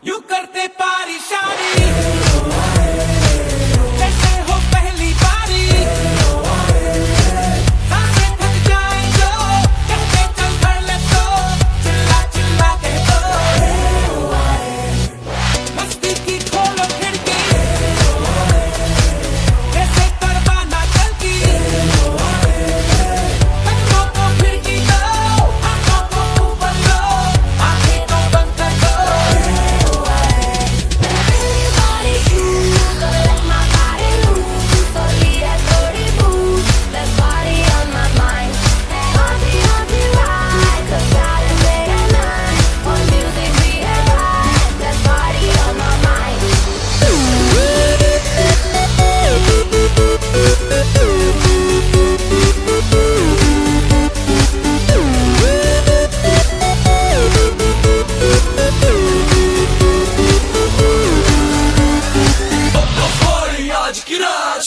You करते परेशानी कैसे हो पहली बारी सांसें थक जाए जो कहते चल कर ले तो चिल्ला चिल्ला कह दो मस्ती की खोलो खिड़की कैसे करवाना चल की कदमों को खिड़की दो आंखों को ऊपर लो आंखें तो बंद कर दो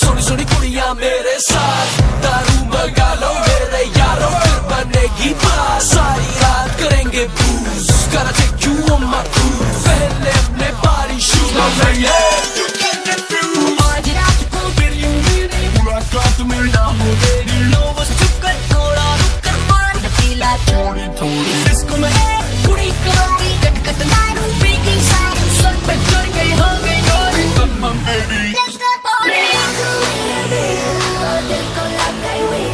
सोनी सोनी कुड़ियां मेरे साथ दारू मंगा लो मेरे यारों फिर बनेगी बात सारी रात करेंगे बूज Gotta take you on my cruise पहले अपने पारी शूज लो मेरे You can get through आज रात को फिर यूं मेरे मुलाकात में ना हो तेरी लो बस चुप कर थोड़ा रुक कर मान पीला थोड़ी थोड़ी इसको मैं कुड़ी करूंगी कट कट दारू पीकी सारी सर पे चढ़ गई हो गई गोरी तम्मम बेबी Let's go party दिल को लग गई हुई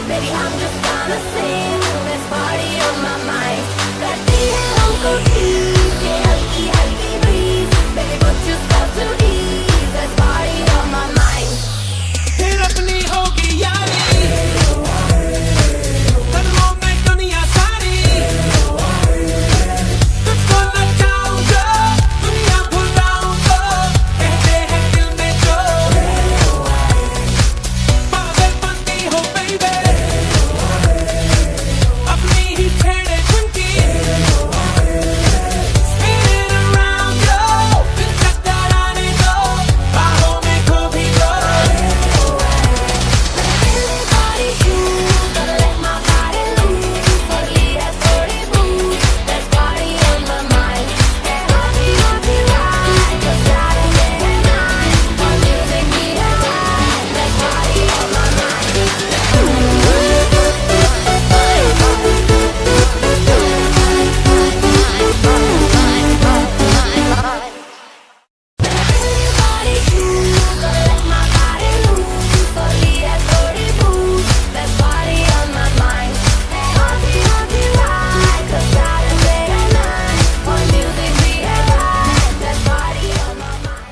Baby I'm just gonna sing There's party on my mind करती है हमको tease ये हल्की हल्की breeze Baby put yourself to ease There's party on my mind फिर अपनी होगी यारी कदमों में दुनिया सारी तुझको नचाऊंगा दुनिया भुलाऊंगा कहते हैं दिल में जो पागलपंती हो baby अपनी ही छेड़े खुनकी spinning around yo फिर चक्कर आने दो बाहों में खो भी दो body shoes gotta let my body loose थोड़ी है थोड़ी booze there's party on my mind hey happy happy ride just Saturday night our music we have right there's party on my mind body shoes gotta let my body loose थोड़ी है थोड़ी booze there's party on my mind hey happy happy ride just Saturday night our music we have right there's party on my mind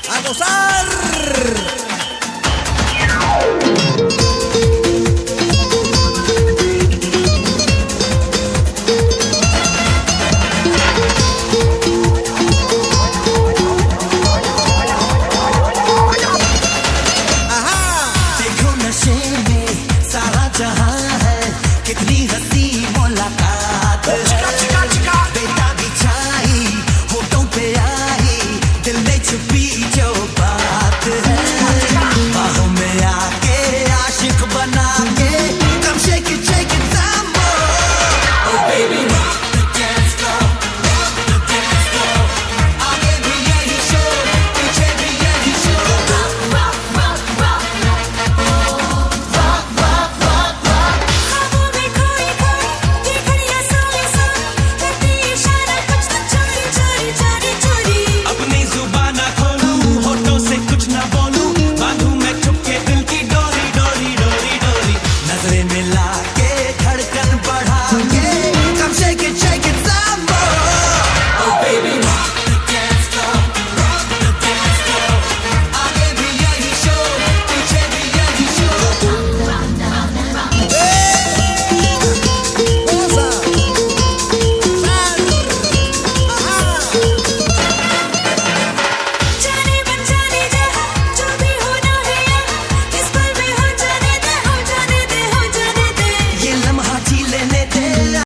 ¡A gozar!